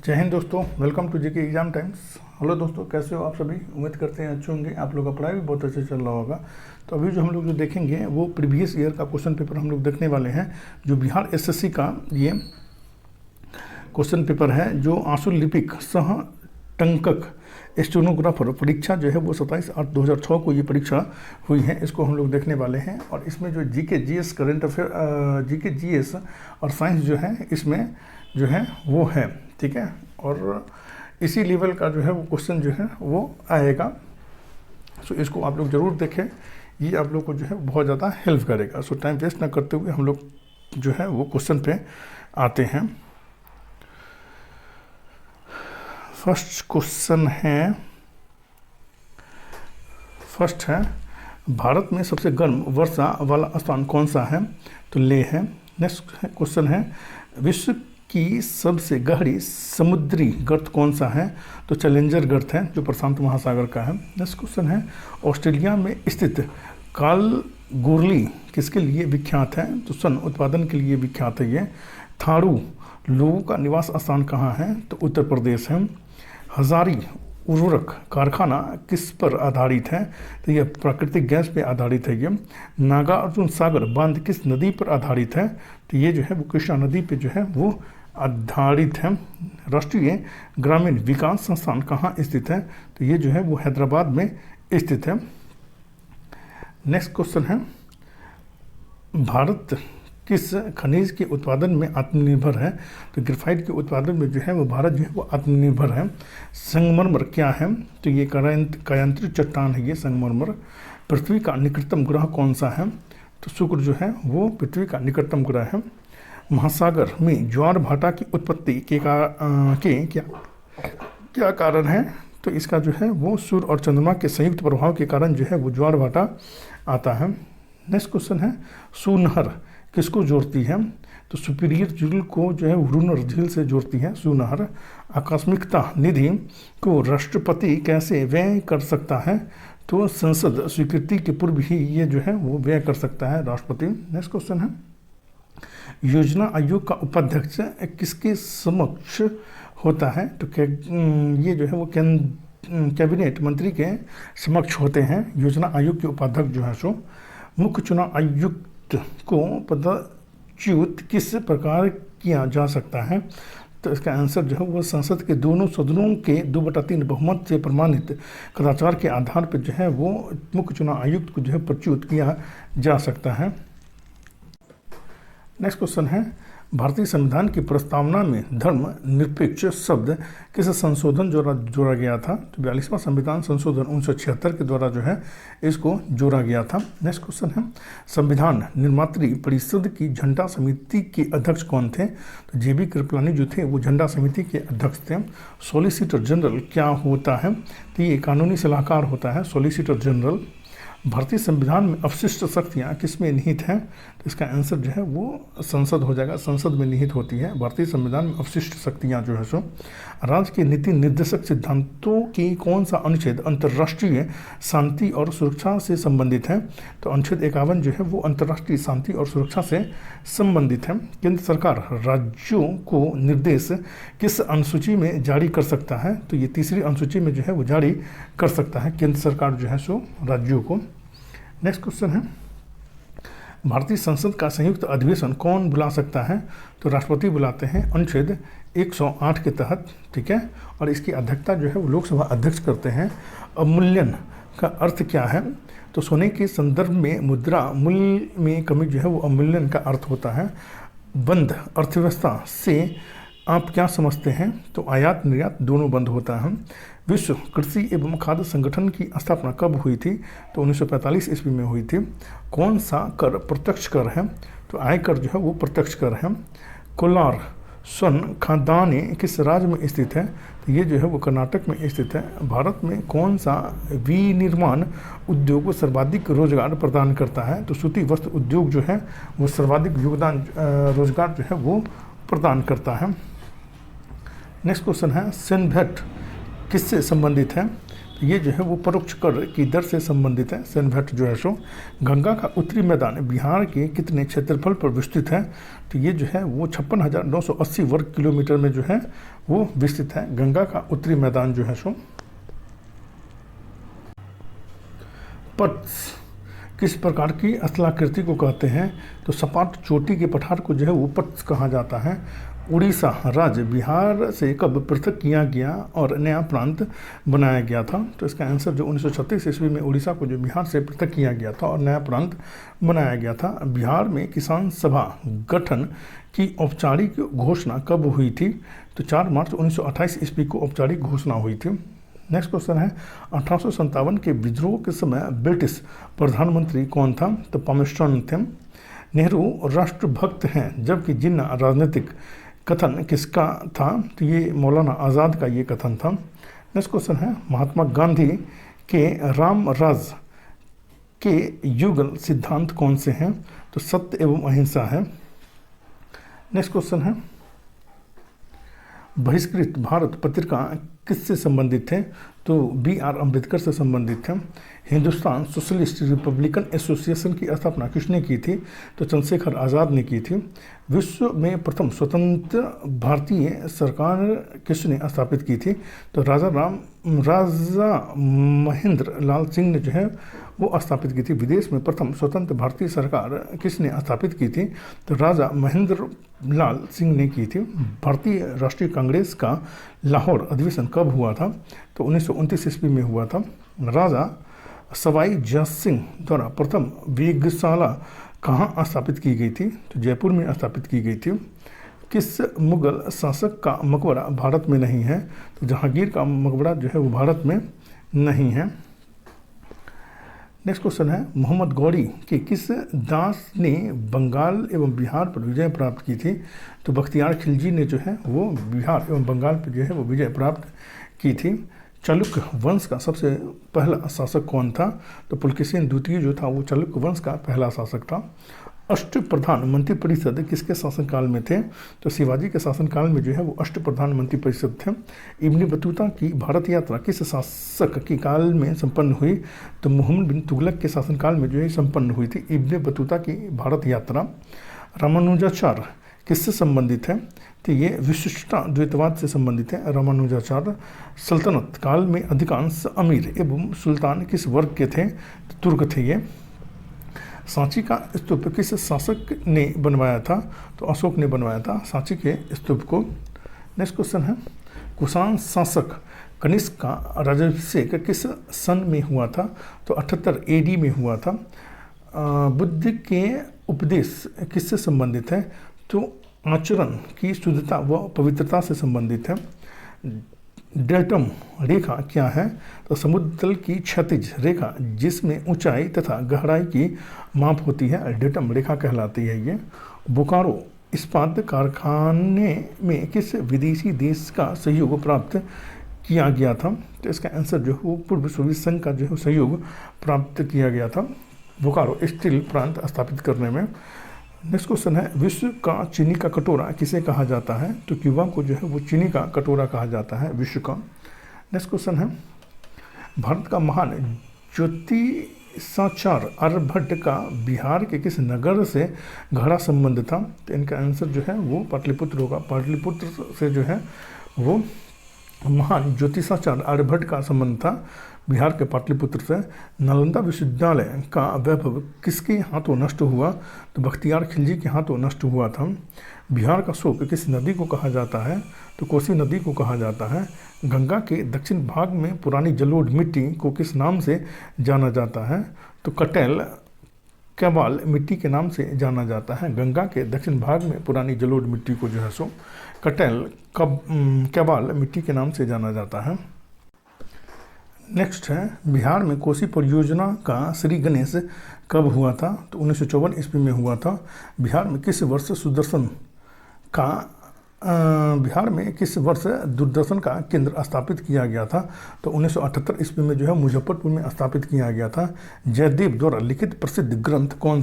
जय हिंद दोस्तों, welcome to GK exam times. Hello दोस्तों, कैसे हो आप सभी? उम्मीद करते हैं अच्छे होंगे। आप लोग का पढ़ाई भी बहुत अच्छे चल रहा होगा। तो अभी जो हम लोग देखेंगे वो प्रीवियस ईयर का क्वेश्चन पेपर हम लोग देखने वाले हैं। जो बिहार एसएससी का ये क्वेश्चन पेपर है, जो आंसू लिपिक सह टंकक स्टेनोग्राफर परीक्षा जो है वो 27/8/2006 को ये परीक्षा हुई है। इसको हम लोग देखने वाले हैं। और इसमें जो GK GS current affair, GK GS और साइंस जो है इसमें जो है वो है, ठीक है। और इसी लेवल का जो है वो क्वेश्चन जो है वो आएगा। सो इसको आप लोग ज़रूर देखें, ये आप लोग को जो है बहुत ज़्यादा हेल्प करेगा। सो टाइम वेस्ट ना करते हुए हम लोग जो है वो क्वेश्चन पे आते हैं। फर्स्ट क्वेश्चन है, फर्स्ट है, भारत में सबसे गर्म वर्षा वाला स्थान कौन सा है? तो ले है। नेक्स्ट क्वेश्चन है, विश्व की सबसे गहरी समुद्री गर्त कौन सा है? तो चैलेंजर गर्त है, जो प्रशांत महासागर का है। नेक्स्ट क्वेश्चन है, ऑस्ट्रेलिया में स्थित कालगोर्ली किसके लिए विख्यात है? तो सन उत्पादन के लिए विख्यात है ये। थारू लोगों का निवास स्थान कहाँ है? तो उत्तर प्रदेश है। हजारी उर्वरक कारखाना किस पर आधारित है? तो यह प्राकृतिक गैस पे आधारित है। ये नागार्जुन सागर बांध किस नदी पर आधारित है? तो ये जो है वो कृष्णा नदी पे जो है वो आधारित है। राष्ट्रीय ग्रामीण विकास संस्थान कहाँ स्थित है? तो ये जो है वो हैदराबाद में स्थित है। नेक्स्ट क्वेश्चन है, भारत किस खनिज के उत्पादन में आत्मनिर्भर है? तो ग्रेफाइट के उत्पादन में जो है वो भारत जो है वो आत्मनिर्भर है। संगमरमर क्या है? तो ये कायांतरित चट्टान है ये संगमरमर। पृथ्वी का निकटतम ग्रह कौन सा है? तो शुक्र जो है वो पृथ्वी का निकटतम ग्रह है। महासागर में ज्वार भाटा की उत्पत्ति के क्या कारण है? तो इसका जो है वो सूर्य और चंद्रमा के संयुक्त प्रभाव के कारण जो है वो ज्वार भाटा आता है। नेक्स्ट क्वेश्चन है, सूनहर किसको जोड़ती है? तो सुपीरियर झील को जो है वरुणर झील से जोड़ती है सूनहर। आकस्मिकता निधि को राष्ट्रपति कैसे व्यय कर सकता है? तो संसद स्वीकृति के पूर्व ही ये जो है वो व्यय कर सकता है राष्ट्रपति। नेक्स्ट क्वेश्चन है, योजना आयोग का उपाध्यक्ष किसके समक्ष होता है? तो ये जो है वो कैबिनेट मंत्री के समक्ष होते हैं योजना आयोग के उपाध्यक्ष जो है सो। मुख्य चुनाव आयुक्त को पदच्युत किस प्रकार किया जा सकता है? तो इसका आंसर जो है वो संसद के दोनों सदनों के 2/3 बहुमत से प्रमाणित कदाचार के आधार पर जो है वो मुख्य चुनाव आयुक्त को जो है प्रच्युत किया जा सकता है। नेक्स्ट क्वेश्चन है, भारतीय संविधान की प्रस्तावना में धर्म निरपेक्ष शब्द किस संशोधन जोड़ा गया था? तो 42वां संविधान संशोधन 1976 के द्वारा जो है इसको जोड़ा गया था। नेक्स्ट क्वेश्चन है, संविधान निर्मात्री परिषद की झंडा समिति के अध्यक्ष कौन थे? तो जेबी कृपलानी जो थे वो झंडा समिति के अध्यक्ष थे। सॉलिसिटर जनरल क्या होता है? तो ये कानूनी सलाहकार होता है सॉलिसिटर जनरल। भारतीय संविधान में अवशिष्ट शक्तियाँ किसमें निहित हैं? तो इसका आंसर जो है वो संसद हो जाएगा, संसद में निहित होती है भारतीय संविधान में अवशिष्ट शक्तियाँ जो है सो। राज्य के नीति निर्देशक सिद्धांतों की कौन सा अनुच्छेद अंतर्राष्ट्रीय शांति और सुरक्षा से संबंधित है? तो अनुच्छेद 51 जो है वो अंतर्राष्ट्रीय शांति और सुरक्षा से संबंधित है। केंद्र सरकार राज्यों को निर्देश किस अनुसूची में जारी कर सकता है? तो ये तीसरी अनुसूची में जो है वो जारी कर सकता है केंद्र सरकार जो है सो राज्यों को। नेक्स्ट क्वेश्चन है, भारतीय संसद का संयुक्त अधिवेशन कौन बुला सकता है? तो राष्ट्रपति बुलाते हैं अनुच्छेद 108 के तहत, ठीक है। और इसकी अध्यक्षता जो है वो लोकसभा अध्यक्ष करते हैं। अवमूल्यन का अर्थ क्या है? तो सोने के संदर्भ में मुद्रा मूल्य में कमी जो है वो अवमूल्यन का अर्थ होता है। बंद अर्थव्यवस्था से आप क्या समझते हैं? तो आयात निर्यात दोनों बंद होता है। विश्व कृषि एवं खाद्य संगठन की स्थापना कब हुई थी? तो 1945 ईस्वी में हुई थी। कौन सा कर प्रत्यक्ष कर है? तो आयकर जो है वो प्रत्यक्ष कर है। कोलार स्वर्ण खादाने किस राज्य में स्थित है? तो ये जो है वो कर्नाटक में स्थित है। भारत में कौन सा विनिर्माण उद्योग को सर्वाधिक रोजगार प्रदान करता है? तो सूती वस्त्र उद्योग जो है वो सर्वाधिक योगदान रोजगार जो है वो प्रदान करता है। नेक्स्ट क्वेश्चन है, सेनभेट किससे संबंधित है? तो ये जो है वो परोक्ष कर की दर से संबंधित है। सैन्य वैट जो है सो गंगा का उत्तरी मैदान बिहार के कितने क्षेत्रफल पर विस्तृत है, तो ये जो है वो 56,980 वर्ग किलोमीटर में जो है वो विस्तृत है गंगा का उत्तरी मैदान जो है सो। पट्स किस प्रकार की स्थलाकृति को कहते हैं, तो सपाट चोटी के पठार को जो है वो पट्स कहा जाता है। उड़ीसा राज्य बिहार से कब पृथक किया गया और नया प्रांत बनाया गया था, तो इसका आंसर जो 1936 ईस्वी में उड़ीसा को जो बिहार से पृथक किया गया था और नया प्रांत बनाया गया था। बिहार में किसान सभा गठन की औपचारिक घोषणा कब हुई थी, तो 4 मार्च 1928 ईस्वी को औपचारिक घोषणा हुई थी। नेक्स्ट क्वेश्चन है 1857 के विद्रोह के समय ब्रिटिश प्रधानमंत्री कौन था, तो पामेस्टन थे। नेहरू राष्ट्रभक्त हैं जबकि जिन्ना राजनीतिक कथन किसका था, तो ये मौलाना आज़ाद का ये कथन था। नेक्स्ट क्वेश्चन है महात्मा गांधी के राम राज के युगल सिद्धांत कौन से हैं, तो सत्य एवं अहिंसा है। नेक्स्ट क्वेश्चन है बहिष्कृत भारत पत्रिका किससे संबंधित थे, तो B.R. अम्बेडकर से संबंधित थे। हिंदुस्तान सोशलिस्ट रिपब्लिकन एसोसिएशन की स्थापना किसने की थी, तो चंद्रशेखर आज़ाद ने की थी। विश्व में प्रथम स्वतंत्र भारतीय सरकार किसने स्थापित की थी, तो राजा महेंद्र लाल सिंह ने जो है वो स्थापित की थी। विदेश में प्रथम स्वतंत्र भारतीय सरकार किसने स्थापित की थी, तो राजा महेंद्र लाल सिंह ने की थी। भारतीय राष्ट्रीय कांग्रेस का लाहौर अधिवेशन कब हुआ था, तो 1929 ईस्वी में हुआ था। राजा सवाई जय सिंह द्वारा प्रथम वेधशाला कहाँ स्थापित की गई थी, तो जयपुर में स्थापित की गई थी। किस मुगल शासक का मकबरा भारत में नहीं है, तो जहांगीर का मकबरा जो है वो भारत में नहीं है। नेक्स्ट क्वेश्चन है मोहम्मद गौरी के किस दास ने बंगाल एवं बिहार पर विजय प्राप्त की थी, तो बख्तियार खिलजी ने जो है वो बिहार एवं बंगाल पर जो है वो विजय प्राप्त की थी। चालुक्य वंश का सबसे पहला शासक कौन था, तो पुलकेशिन द्वितीय जो था वो चालुक्य वंश का पहला शासक था। अष्टप्रधान मंत्रिपरिषद किसके शासनकाल में थे, तो शिवाजी के शासनकाल में जो है वो अष्टप्रधान मंत्रिपरिषद थे। इब्न बतूता की भारत यात्रा किस शासक के काल में संपन्न हुई, तो मोहम्मद बिन तुगलक के शासनकाल में जो है संपन्न हुई थी इब्न बतूता की भारत यात्रा। रामानुजाचार्य किससे संबंधित है, तो ये विशिष्टता द्वैतवाद से संबंधित है। रामानुजाचार्य सल्तनत काल में अधिकांश अमीर एवं सुल्तान किस वर्ग के थे, तो तुर्क थे ये। सांची का स्तूप किस शासक ने बनवाया था, तो अशोक ने बनवाया था सांची के स्तूप को। नेक्स्ट क्वेश्चन है कुषाण शासक कनिष्क का राज्याभिषेक किस सन में हुआ था, तो 78 AD में हुआ था। बुद्ध के उपदेश किससे संबंधित है, तो आचरण की शुद्धता व पवित्रता से संबंधित है। डेल्टम रेखा क्या है, तो समुद्र तल की क्षैतिज रेखा जिसमें ऊंचाई तथा गहराई की माप होती है डेल्टम रेखा कहलाती है ये। बोकारो इस्पात कारखाने में किस विदेशी देश का सहयोग प्राप्त किया गया था, तो इसका आंसर जो है वो पूर्व सोवियत संघ का जो है सहयोग प्राप्त किया गया था बोकारो स्टील प्लांट स्थापित करने में। नेक्स्ट क्वेश्चन है विश्व का चीनी का कटोरा किसे कहा जाता है, तो क्यूबा को जो है वो चीनी का कटोरा कहा जाता है विश्व का। नेक्स्ट क्वेश्चन है भारत का महान ज्योतिषाचार्य आर्यभट्ट का बिहार के किस नगर से गहरा संबंध था, तो इनका आंसर जो है वो पाटलिपुत्र होगा। पाटलिपुत्र से जो है वो महान ज्योतिषाचार्य आर्यभट्ट का संबंध था बिहार के पाटलिपुत्र से। नालंदा विश्वविद्यालय का वैभव किसके हाथों नष्ट हुआ, तो बख्तियार खिलजी के हाथों नष्ट हुआ था। बिहार का शोक किस नदी को कहा जाता है, तो कोसी नदी को कहा जाता है। गंगा के दक्षिण भाग में पुरानी जलोढ़ मिट्टी को किस नाम से जाना जाता है, तो कटेल कैबाल मिट्टी के नाम से जाना जाता है। गंगा के दक्षिण भाग में पुरानी जलोढ़ मिट्टी को जो है सो कटेल कैबाल मिट्टी के नाम से जाना जाता है। नेक्स्ट है बिहार में कोसी परियोजना का श्री गणेश कब हुआ था, तो 1954 ईस्वी में हुआ था। बिहार में किस वर्ष दूरदर्शन का केंद्र स्थापित किया गया था, तो 1978 ईस्वी में जो है मुजफ्फरपुर में स्थापित किया गया था। जयदेव द्वारा लिखित प्रसिद्ध ग्रंथ कौन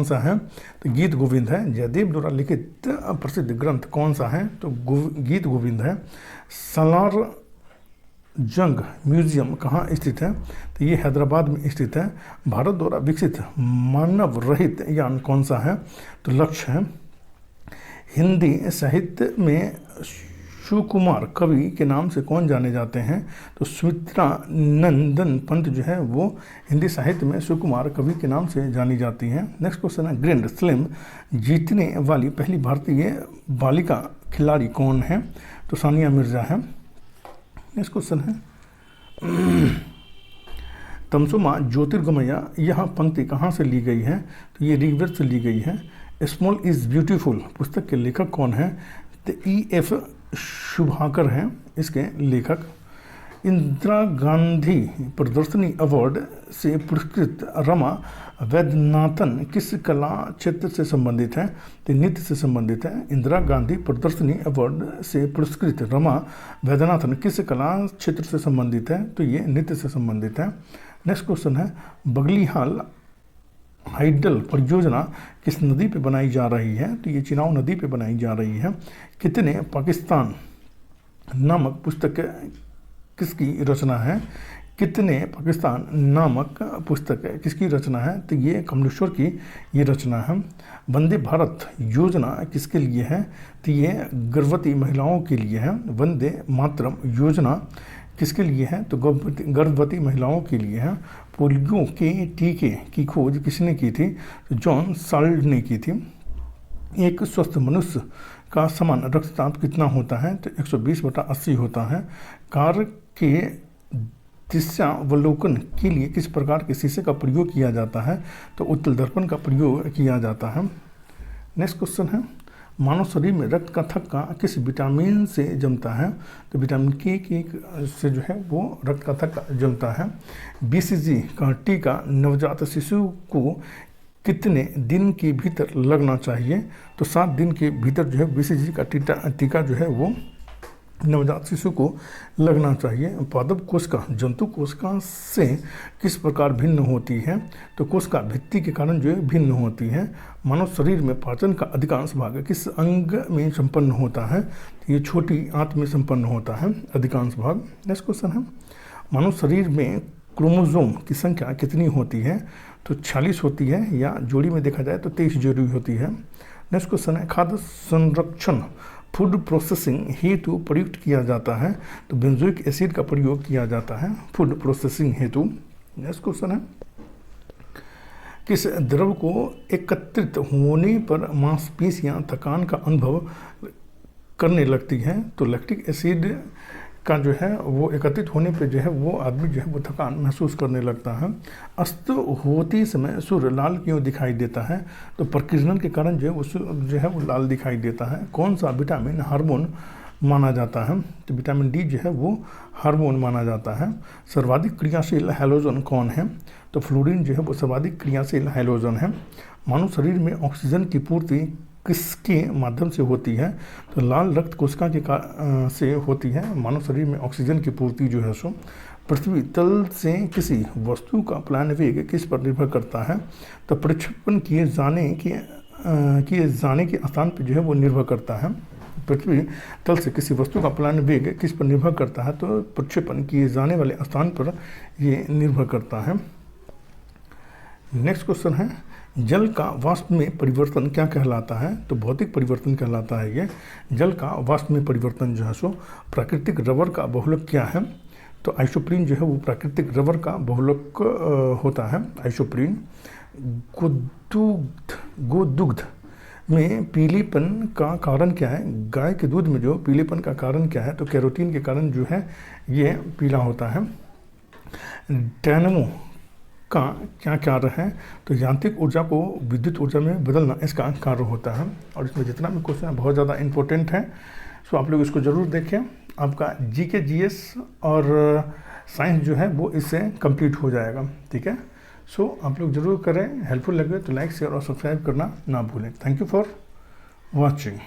सा है, तो गीत गोविंद है। जयदेव द्वारा लिखित प्रसिद्ध ग्रंथ कौन सा है, तो गीत गोविंद है। सालार जंग म्यूजियम कहाँ स्थित है? तो ये हैदराबाद में स्थित है। भारत द्वारा विकसित मानव रहित यान कौन सा है? तो लक्ष्य है। हिंदी साहित्य में सुकुमार कवि के नाम से कौन जाने जाते हैं? तो सुमित्रा नंदन पंत जो है वो हिंदी साहित्य में सुकुमार कवि के नाम से जानी जाती हैं। नेक्स्ट क्वेश्चन है, ग्रैंड स्लैम जीतने वाली पहली भारतीय बालिका खिलाड़ी कौन है? तो सानिया मिर्जा है। नेक्स्ट क्वेश्चन है, तमसोमा ज्योतिर्गमय यह पंक्ति कहाँ से ली गई है? तो ये ऋग्वेद से ली गई है। स्मॉल इज ब्यूटीफुल पुस्तक के लेखक कौन है? तो E.F. शुभाकर हैं इसके लेखक। इंदिरा गांधी प्रदर्शनी अवार्ड से पुरस्कृत रमा वैद्यनाथन किस कला क्षेत्र से संबंधित है? तो नृत्य से संबंधित है। इंदिरा गांधी प्रदर्शनी अवार्ड से पुरस्कृत रमा वैद्यनाथन किस कला क्षेत्र से संबंधित है? तो ये नृत्य से संबंधित है। नेक्स्ट क्वेश्चन है, बगलीहाल हाइडल परियोजना किस नदी पे बनाई जा रही है? तो ये चिनाब नदी पे बनाई जा रही है। कितने पाकिस्तान नामक पुस्तक किसकी रचना है? कितने पाकिस्तान नामक पुस्तक किसकी रचना है? तो ये कमलेश्वर की ये रचना है। वंदे भारत योजना किसके लिए है? तो ये गर्भवती महिलाओं के लिए है। वंदे मातरम योजना किसके लिए है? तो गर्भवती महिलाओं के लिए है। पोलियो के टीके की खोज किसने की थी? तो जॉन साल्ट ने की थी। एक स्वस्थ मनुष्य का समान रक्तचाप कितना होता है? तो 120/80 होता है। कार के दृश्यावलोकन के लिए किस प्रकार के शीशे का प्रयोग किया जाता है? तो उत्तल दर्पण का प्रयोग किया जाता है। नेक्स्ट क्वेश्चन है, मानव शरीर में रक्त का थक्का किस विटामिन से जमता है? तो विटामिन के से जो है वो रक्त का थक्का जमता है। BCG का टीका नवजात शिशु को कितने दिन के भीतर लगना चाहिए? तो 7 दिन के भीतर जो है BCG का टीका जो है वो नवजात शिशु को लगना चाहिए। पादप कोशिका जंतु कोशिका से किस प्रकार भिन्न होती है? तो कोशिका भित्ति के कारण जो है भिन्न होती है। मानव शरीर में पाचन का अधिकांश भाग किस अंग में संपन्न होता है? तो ये छोटी आंत में संपन्न होता है अधिकांश भाग। नेक्स्ट क्वेश्चन है, मानव शरीर में क्रोमोसोम की संख्या कितनी होती है? तो 46 होती है, या जोड़ी में देखा जाए तो 23 जोड़ी होती है। नेक्स्ट क्वेश्चन है, खाद्य संरक्षण फूड प्रोसेसिंग हेतु प्रयुक्त किया जाता है? तो बेंजोइक एसिड का प्रयोग किया जाता है फूड प्रोसेसिंग हेतु। नेक्स्ट क्वेश्चन है, किस द्रव को एकत्रित होने पर मांसपेशियां थकान का अनुभव करने लगती हैं? तो लैक्टिक एसिड का जो है वो एकत्रित होने पे जो है वो आदमी जो है वो थकान महसूस करने लगता है। अस्त होते समय सूर्य लाल क्यों दिखाई देता है? तो प्रकीर्णन के कारण जो है वो जो है वो लाल दिखाई देता है। कौन सा विटामिन हार्मोन माना जाता है? तो विटामिन डी जो है वो हार्मोन माना जाता है। सर्वाधिक क्रियाशील हैलोजन कौन है? तो फ्लोरीन जो है वो सर्वाधिक क्रियाशील हैलोजन है। मानव शरीर में ऑक्सीजन की पूर्ति किसके माध्यम से होती है? तो लाल रक्त कोशिका के से होती है मानव शरीर में ऑक्सीजन की पूर्ति जो है सो। पृथ्वी तल से किसी वस्तु का प्लान वेग किस पर निर्भर करता है? तो प्रक्षेपण किए जाने के स्थान पर जो है वो निर्भर करता है। पृथ्वी तल से किसी वस्तु का प्लान वेग किस पर निर्भर करता है? तो प्रक्षेपण किए जाने वाले स्थान पर ये निर्भर करता है। नेक्स्ट क्वेश्चन है, जल का वाष्प में परिवर्तन क्या कहलाता है? तो भौतिक परिवर्तन कहलाता है ये। जल का वाष्प में परिवर्तन जो है सो प्राकृतिक रबर का बहुलक क्या है? तो आइसोप्रीन जो है वो प्राकृतिक रबर का बहुलक होता है आइसोप्रीन। गोदुग्ध में पीलीपन का कारण क्या है? गाय के दूध में जो पीलेपन का कारण क्या है? तो कैरोटीन के कारण जो है ये पीला होता है। डायनमो का क्या कार्य है? तो यांत्रिक ऊर्जा को विद्युत ऊर्जा में बदलना इसका कार्य होता है। और इसमें जितना भी क्वेश्चन है बहुत ज़्यादा इंपॉर्टेंट है, सो आप लोग इसको ज़रूर देखें। आपका GK GS और साइंस जो है वो इससे कंप्लीट हो जाएगा, ठीक है। सो आप लोग ज़रूर करें, हेल्पफुल लगे तो लाइक शेयर और सब्सक्राइब करना ना भूलें। Thank you for watching.